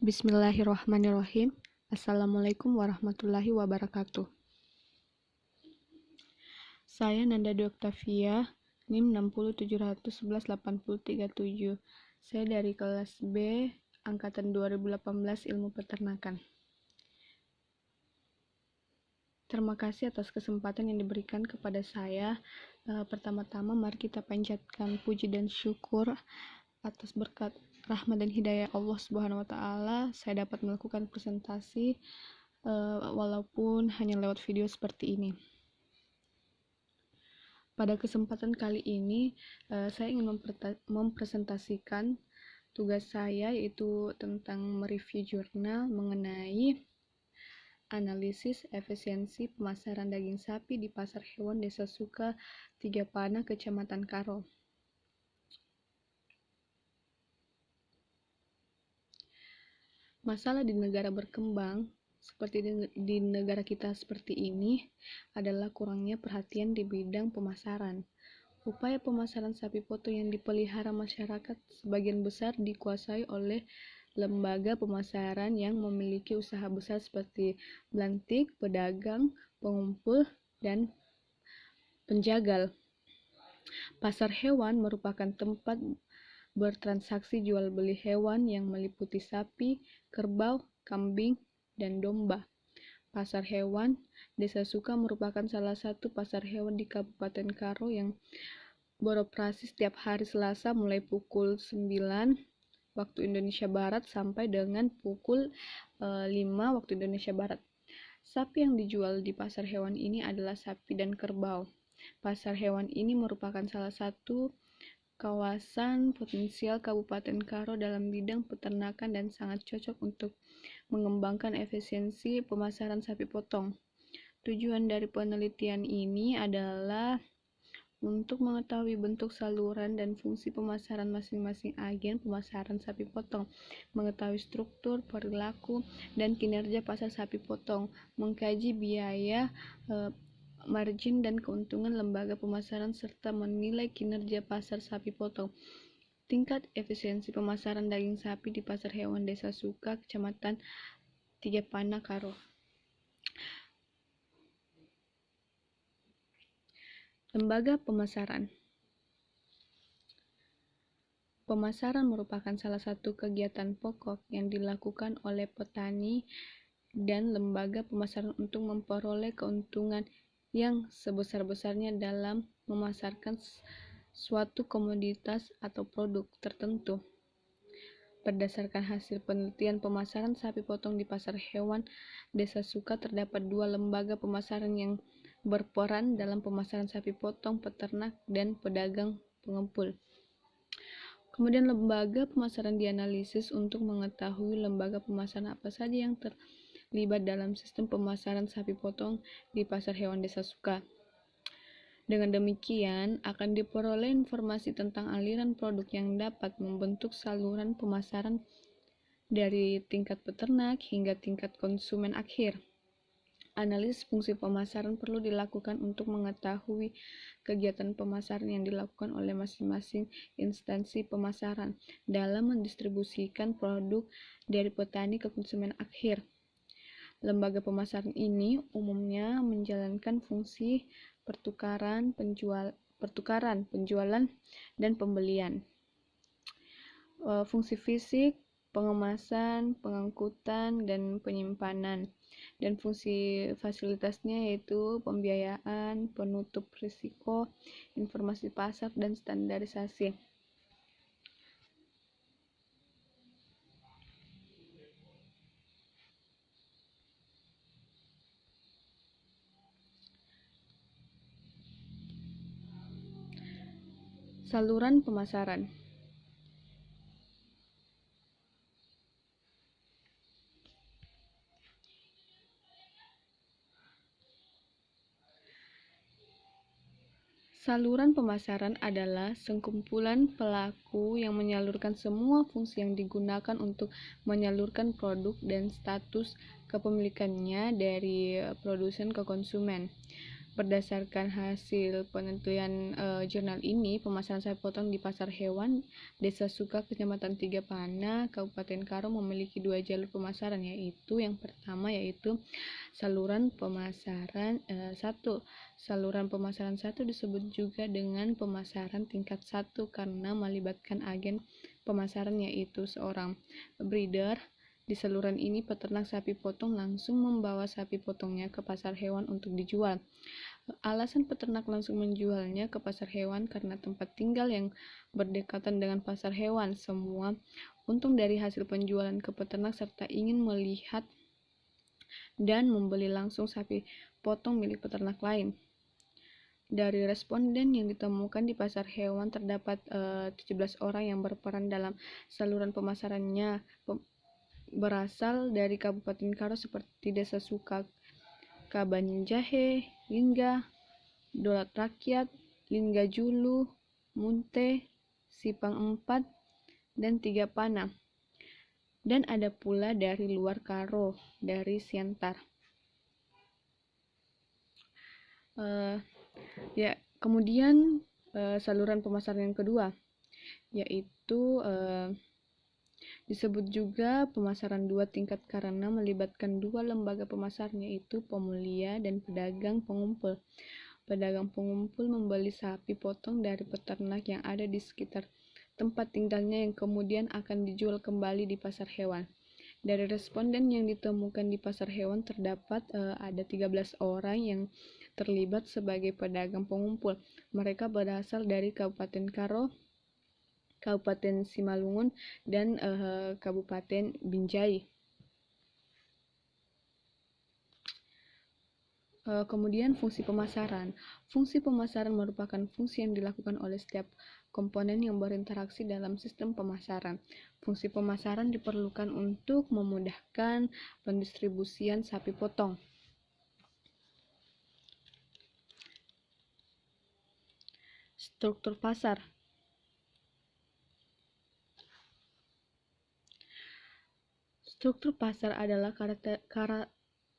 Bismillahirrahmanirrahim. Assalamualaikum warahmatullahi wabarakatuh. Saya Nanda Dwi Oktavia, NIM 607118037. Saya dari kelas B, angkatan 2018 Ilmu Peternakan. Terima kasih atas kesempatan yang diberikan kepada saya. Pertama-tama mari kita panjatkan puji dan syukur atas berkat rahmat dan hidayah Allah Subhanahu wa taala. Saya dapat melakukan presentasi walaupun hanya lewat video seperti ini. Pada kesempatan kali ini saya ingin mempresentasikan tugas saya, yaitu tentang mereview jurnal mengenai analisis efisiensi pemasaran daging sapi di Pasar Hewan Desa Suka, Tigapana, Kecamatan Karo. Masalah di negara berkembang seperti di negara kita seperti ini adalah kurangnya perhatian di bidang pemasaran. Upaya pemasaran sapi potong yang dipelihara masyarakat sebagian besar dikuasai oleh lembaga pemasaran yang memiliki usaha besar seperti belantik, pedagang, pengumpul, dan penjagal. Pasar hewan merupakan tempat bertransaksi jual beli hewan yang meliputi sapi, kerbau, kambing, dan domba. Pasar hewan Desa Suka merupakan salah satu pasar hewan di Kabupaten Karo yang beroperasi setiap hari Selasa mulai pukul 9 waktu Indonesia Barat sampai dengan pukul 5 waktu Indonesia Barat. Sapi yang dijual di pasar hewan ini adalah sapi dan kerbau. Pasar hewan ini merupakan salah satu kawasan potensial Kabupaten Karo dalam bidang peternakan dan sangat cocok untuk mengembangkan efisiensi pemasaran sapi potong. Tujuan dari penelitian ini adalah untuk mengetahui bentuk saluran dan fungsi pemasaran masing-masing agen pemasaran sapi potong, mengetahui struktur, perilaku, dan kinerja pasar sapi potong, mengkaji biaya, margin dan keuntungan lembaga pemasaran, serta menilai kinerja pasar sapi potong. Tingkat efisiensi pemasaran daging sapi di Pasar Hewan Desa Suka, Kecamatan Tigapana, Karo. Lembaga pemasaran. Pemasaran merupakan salah satu kegiatan pokok yang dilakukan oleh petani dan lembaga pemasaran untuk memperoleh keuntungan yang sebesar-besarnya dalam memasarkan suatu komoditas atau produk tertentu. Berdasarkan hasil penelitian pemasaran sapi potong di Pasar Hewan Desa Suka, terdapat 2 lembaga pemasaran yang berperan dalam pemasaran sapi potong: peternak dan pedagang pengumpul. Kemudian lembaga pemasaran dianalisis untuk mengetahui lembaga pemasaran apa saja yang terlibat dalam sistem pemasaran sapi potong di Pasar Hewan Desa Suka. Dengan demikian, akan diperoleh informasi tentang aliran produk yang dapat membentuk saluran pemasaran dari tingkat peternak hingga tingkat konsumen akhir. Analisis fungsi pemasaran perlu dilakukan untuk mengetahui kegiatan pemasaran yang dilakukan oleh masing-masing instansi pemasaran dalam mendistribusikan produk dari petani ke konsumen akhir. Lembaga pemasaran ini umumnya menjalankan fungsi pertukaran, penjualan, dan pembelian. Fungsi fisik, pengemasan, pengangkutan, dan penyimpanan. Dan fungsi fasilitasnya yaitu pembiayaan, penutup risiko, informasi pasar, dan standarisasi. Saluran pemasaran. Saluran pemasaran adalah sekumpulan pelaku yang menyalurkan semua fungsi yang digunakan untuk menyalurkan produk dan status kepemilikannya dari produsen ke konsumen. Berdasarkan hasil penelitian jurnal ini, pemasaran sapi potong di pasar hewan Desa Suka, Kecamatan Tiga Pana, Kabupaten Karo memiliki 2 jalur pemasaran, yaitu yang pertama yaitu saluran pemasaran 1. Saluran pemasaran 1 disebut juga dengan pemasaran tingkat 1 karena melibatkan agen pemasaran yaitu seorang breeder. Di saluran ini peternak sapi potong langsung membawa sapi potongnya ke pasar hewan untuk dijual. Alasan peternak langsung menjualnya ke pasar hewan karena tempat tinggal yang berdekatan dengan pasar hewan. Semua untung dari hasil penjualan ke peternak serta ingin melihat dan membeli langsung sapi potong milik peternak lain. Dari responden yang ditemukan di pasar hewan terdapat 17 orang yang berperan dalam saluran pemasarannya berasal dari Kabupaten Karo seperti Desa Suka, Kabanjahe, Lingga, Dolat Rakyat, Lingga Julu, Munte, Sipang 4, dan Tiga Pana. Dan ada pula dari luar Karo, dari Siantar. Kemudian saluran pemasaran yang kedua, yaitu disebut juga pemasaran 2 tingkat karena melibatkan 2 lembaga pemasaran, yaitu pemulia dan pedagang pengumpul. Pedagang pengumpul membeli sapi potong dari peternak yang ada di sekitar tempat tinggalnya yang kemudian akan dijual kembali di pasar hewan. Dari responden yang ditemukan di pasar hewan terdapat ada 13 orang yang terlibat sebagai pedagang pengumpul. Mereka berasal dari Kabupaten Karo, Kabupaten Simalungun, dan Kabupaten Binjai. Kemudian fungsi pemasaran. Fungsi pemasaran merupakan fungsi yang dilakukan oleh setiap komponen yang berinteraksi dalam sistem pemasaran. Fungsi pemasaran diperlukan untuk memudahkan pendistribusian sapi potong. Struktur pasar. Struktur pasar adalah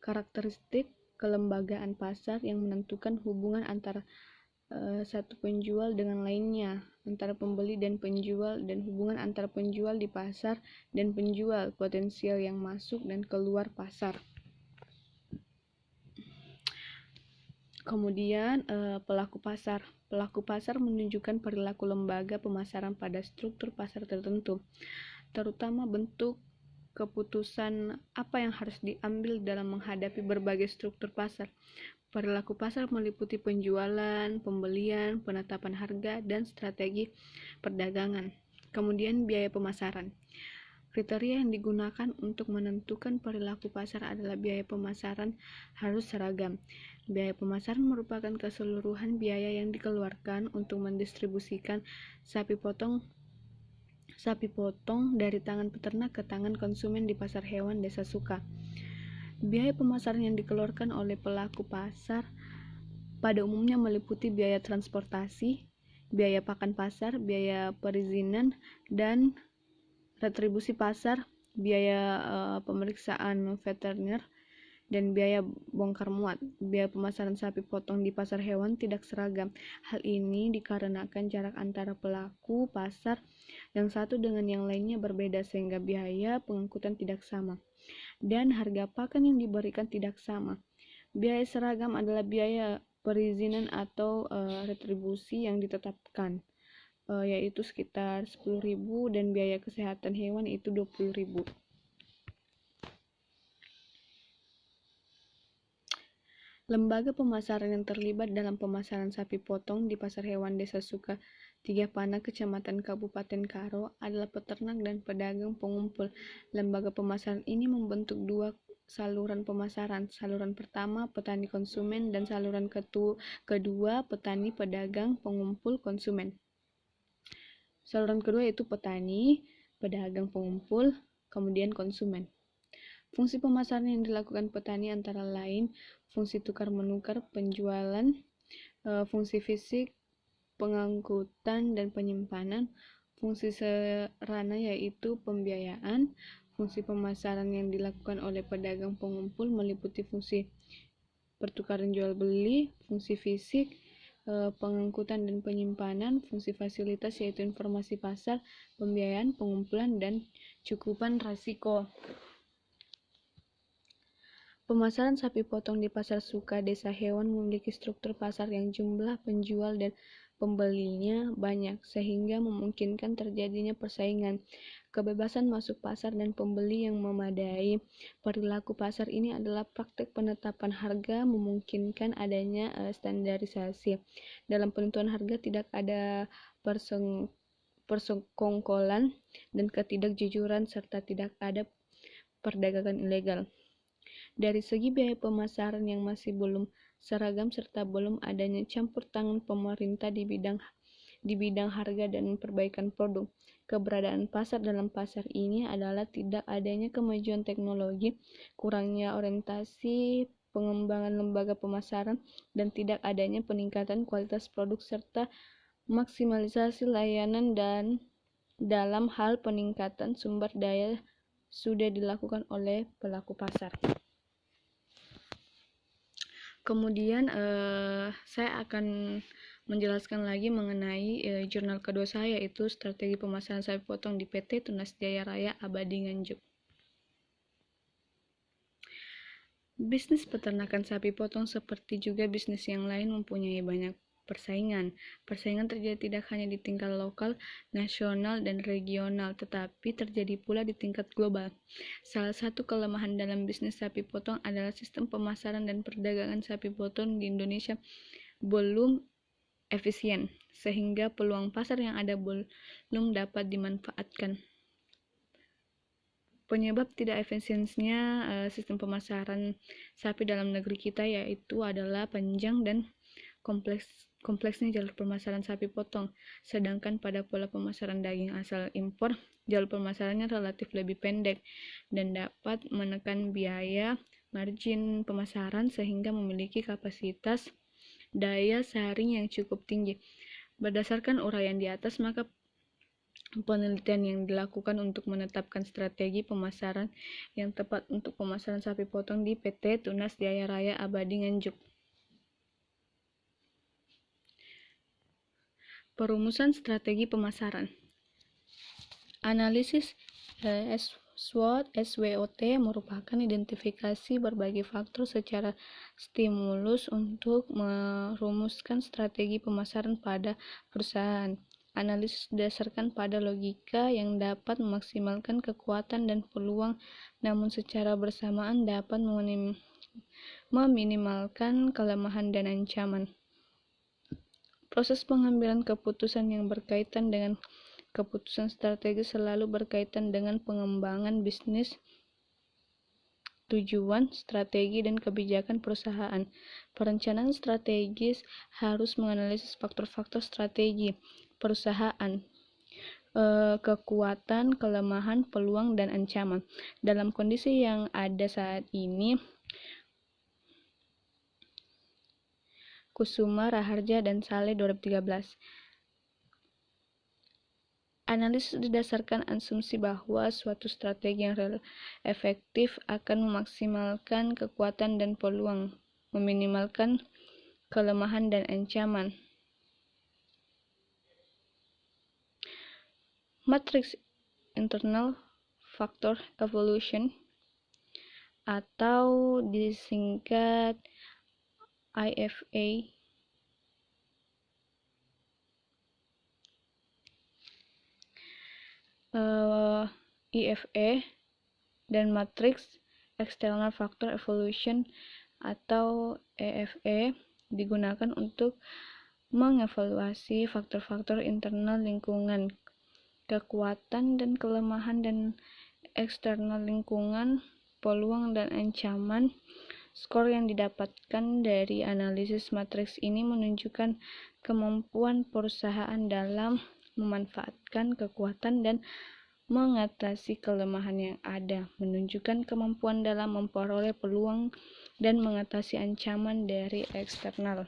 karakteristik kelembagaan pasar yang menentukan hubungan antara satu penjual dengan lainnya, antara pembeli dan penjual, dan hubungan antara penjual di pasar dan penjual, potensial yang masuk dan keluar pasar. Kemudian pelaku pasar. Pelaku pasar menunjukkan perilaku lembaga pemasaran pada struktur pasar tertentu, terutama bentuk keputusan apa yang harus diambil dalam menghadapi berbagai struktur pasar. Perilaku pasar meliputi penjualan, pembelian, penetapan harga, dan strategi perdagangan. Kemudian biaya pemasaran. Kriteria yang digunakan untuk menentukan perilaku pasar adalah biaya pemasaran harus seragam. Biaya pemasaran merupakan keseluruhan biaya yang dikeluarkan untuk mendistribusikan sapi potong dari tangan peternak ke tangan konsumen di pasar hewan Desa Suka. Biaya pemasaran yang dikeluarkan oleh pelaku pasar pada umumnya meliputi biaya transportasi, biaya pakan pasar, biaya perizinan dan retribusi pasar, biaya pemeriksaan veteriner, dan biaya bongkar muat. Biaya pemasaran sapi potong di pasar hewan tidak seragam. Hal ini dikarenakan jarak antara pelaku pasar yang satu dengan yang lainnya berbeda sehingga biaya pengangkutan tidak sama dan harga pakan yang diberikan tidak sama. Biaya seragam adalah biaya perizinan atau retribusi yang ditetapkan, yaitu sekitar 10.000 dan biaya kesehatan hewan itu 20.000. Lembaga pemasaran yang terlibat dalam pemasaran sapi potong di pasar hewan Desa Suka, Tiga Pana, Kecamatan Kabupaten Karo adalah peternak dan pedagang pengumpul. Lembaga pemasaran ini membentuk 2 saluran pemasaran. Saluran pertama petani konsumen dan saluran kedua petani pedagang pengumpul konsumen. Saluran kedua yaitu petani, pedagang pengumpul, kemudian konsumen. Fungsi pemasaran yang dilakukan petani antara lain fungsi tukar-menukar, penjualan, fungsi fisik, pengangkutan dan penyimpanan, fungsi sarana yaitu pembiayaan. Fungsi pemasaran yang dilakukan oleh pedagang pengumpul meliputi fungsi pertukaran jual beli, fungsi fisik, pengangkutan dan penyimpanan, fungsi fasilitas yaitu informasi pasar, pembiayaan, pengumpulan, dan cukupan risiko. Pemasaran sapi potong di Pasar Suka Desa Hewan memiliki struktur pasar yang jumlah penjual dan pembelinya banyak, sehingga memungkinkan terjadinya persaingan, kebebasan masuk pasar, dan pembeli yang memadai. Perilaku pasar ini adalah praktek penetapan harga, memungkinkan adanya standarisasi. Dalam penentuan harga tidak ada persekongkolan dan ketidakjujuran, serta tidak ada perdagangan ilegal. Dari segi biaya pemasaran yang masih belum seragam serta belum adanya campur tangan pemerintah di bidang harga dan perbaikan produk. Keberadaan pasar dalam pasar ini adalah tidak adanya kemajuan teknologi, kurangnya orientasi pengembangan lembaga pemasaran, dan tidak adanya peningkatan kualitas produk serta maksimalisasi layanan dan dalam hal peningkatan sumber daya sudah dilakukan oleh pelaku pasar. Kemudian saya akan menjelaskan lagi mengenai jurnal kedua saya, yaitu Strategi Pemasaran Sapi Potong di PT Tunas Jaya Raya Abadi Nganjuk. Bisnis peternakan sapi potong seperti juga bisnis yang lain mempunyai banyak persaingan. Persaingan terjadi tidak hanya di tingkat lokal, nasional, dan regional, tetapi terjadi pula di tingkat global. Salah satu kelemahan dalam bisnis sapi potong adalah sistem pemasaran dan perdagangan sapi potong di Indonesia belum efisien, sehingga peluang pasar yang ada belum dapat dimanfaatkan. Penyebab tidak efisiensinya sistem pemasaran sapi dalam negeri kita yaitu adalah panjang dan kompleksnya jalur pemasaran sapi potong, sedangkan pada pola pemasaran daging asal impor, jalur pemasarannya relatif lebih pendek dan dapat menekan biaya margin pemasaran sehingga memiliki kapasitas daya saring yang cukup tinggi. Berdasarkan uraian di atas, maka penelitian yang dilakukan untuk menetapkan strategi pemasaran yang tepat untuk pemasaran sapi potong di PT Tunas Jaya Raya Abadi Nganjuk. Perumusan strategi pemasaran. Analisis SWOT merupakan identifikasi berbagai faktor secara stimulus untuk merumuskan strategi pemasaran pada perusahaan. Analisis didasarkan pada logika yang dapat memaksimalkan kekuatan dan peluang, namun secara bersamaan dapat meminimalkan kelemahan dan ancaman. Proses pengambilan keputusan yang berkaitan dengan keputusan strategis selalu berkaitan dengan pengembangan bisnis, tujuan, strategi, dan kebijakan perusahaan. Perencanaan strategis harus menganalisis faktor-faktor strategi perusahaan, kekuatan, kelemahan, peluang, dan ancaman. Dalam kondisi yang ada saat ini, Kusuma, Raharja, dan Saleh 2013. Analisis didasarkan asumsi bahwa suatu strategi yang efektif akan memaksimalkan kekuatan dan peluang, meminimalkan kelemahan dan ancaman. Matriks Internal Factor Evolution atau disingkat IFA dan matriks External Factor Evolution atau EFE digunakan untuk mengevaluasi faktor-faktor internal lingkungan, kekuatan dan kelemahan, dan eksternal lingkungan, peluang dan ancaman. Skor yang didapatkan dari analisis matriks ini menunjukkan kemampuan perusahaan dalam memanfaatkan kekuatan dan mengatasi kelemahan yang ada, menunjukkan kemampuan dalam memperoleh peluang dan mengatasi ancaman dari eksternal.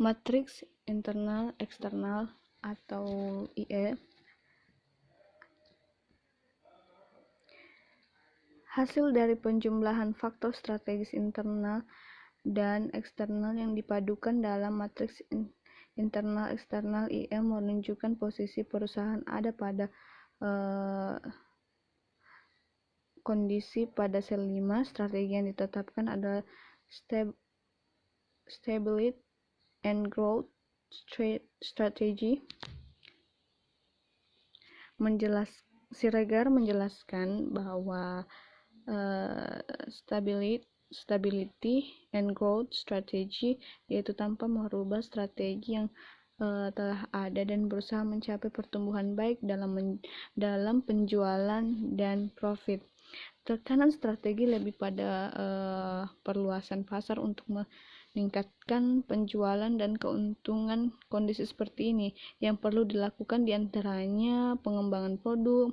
Matriks internal eksternal atau IE Hasil dari penjumlahan faktor strategis internal dan eksternal yang dipadukan dalam matriks internal-eksternal IM menunjukkan posisi perusahaan ada pada kondisi pada sel 5. Strategi yang ditetapkan adalah stability and growth strategy. Siregar menjelaskan bahwa stability and growth strategy yaitu tanpa merubah strategi yang telah ada dan berusaha mencapai pertumbuhan baik dalam penjualan dan profit. Tekanan strategi lebih pada perluasan pasar untuk meningkatkan penjualan dan keuntungan. Kondisi seperti ini yang perlu dilakukan diantaranya pengembangan produk,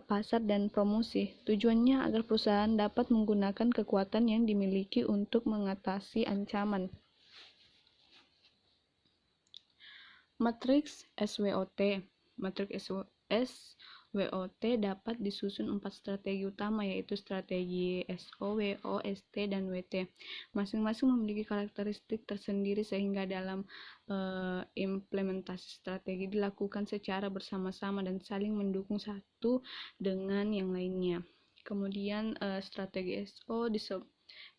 pasar, dan promosi. Tujuannya agar perusahaan dapat menggunakan kekuatan yang dimiliki untuk mengatasi ancaman. Matriks SWOT. Matriks SWOT dapat disusun 4 strategi utama, yaitu strategi SO, WO, ST, dan WT. Masing-masing memiliki karakteristik tersendiri sehingga dalam implementasi strategi dilakukan secara bersama-sama dan saling mendukung satu dengan yang lainnya. Kemudian strategi SO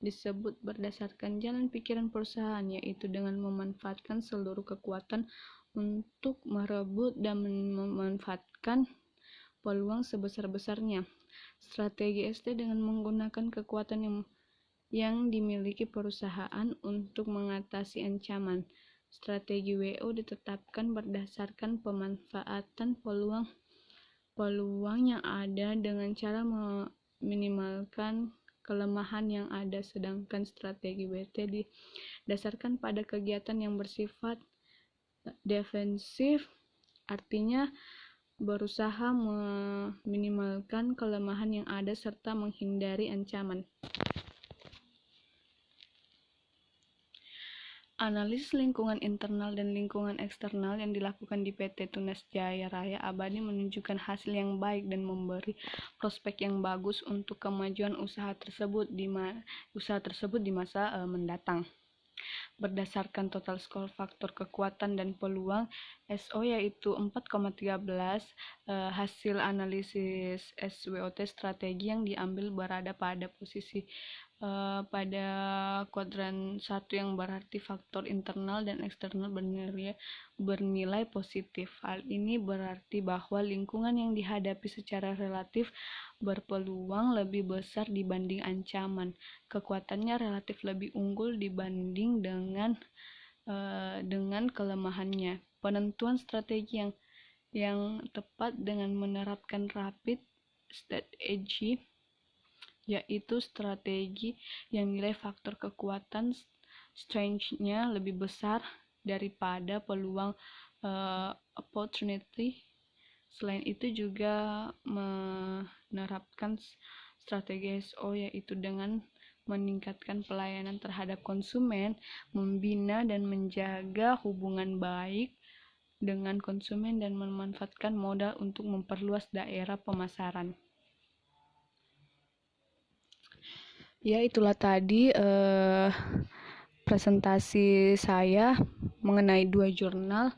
disebut berdasarkan jalan pikiran perusahaan, yaitu dengan memanfaatkan seluruh kekuatan untuk merebut dan memanfaatkan peluang sebesar-besarnya. Strategi ST dengan menggunakan kekuatan yang dimiliki perusahaan untuk mengatasi ancaman. Strategi WO ditetapkan berdasarkan pemanfaatan peluang yang ada dengan cara meminimalkan kelemahan yang ada, sedangkan strategi WT didasarkan pada kegiatan yang bersifat defensif, artinya berusaha meminimalkan kelemahan yang ada serta menghindari ancaman. Analisis lingkungan internal dan lingkungan eksternal yang dilakukan di PT Tunas Jaya Raya Abadi menunjukkan hasil yang baik dan memberi prospek yang bagus untuk kemajuan usaha tersebut di masa mendatang. Berdasarkan total skor faktor kekuatan dan peluang SO yaitu 4,13, hasil analisis SWOT strategi yang diambil berada pada posisi pada kuadran 1 yang berarti faktor internal dan eksternal bernilai positif. Hal ini berarti bahwa lingkungan yang dihadapi secara relatif berpeluang lebih besar dibanding ancaman. Kekuatannya relatif lebih unggul dibanding dengan kelemahannya. Penentuan strategi yang tepat dengan menerapkan rapid strategy, yaitu strategi yang nilai faktor kekuatan strength-nya lebih besar daripada peluang opportunity. Selain itu juga menerapkan strategi SO yaitu dengan meningkatkan pelayanan terhadap konsumen, membina dan menjaga hubungan baik dengan konsumen, dan memanfaatkan modal untuk memperluas daerah pemasaran. Ya, itulah tadi presentasi saya mengenai 2 jurnal.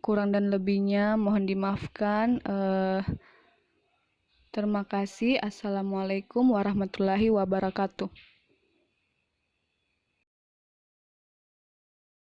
Kurang dan lebihnya mohon dimaafkan. Terima kasih. Assalamualaikum warahmatullahi wabarakatuh.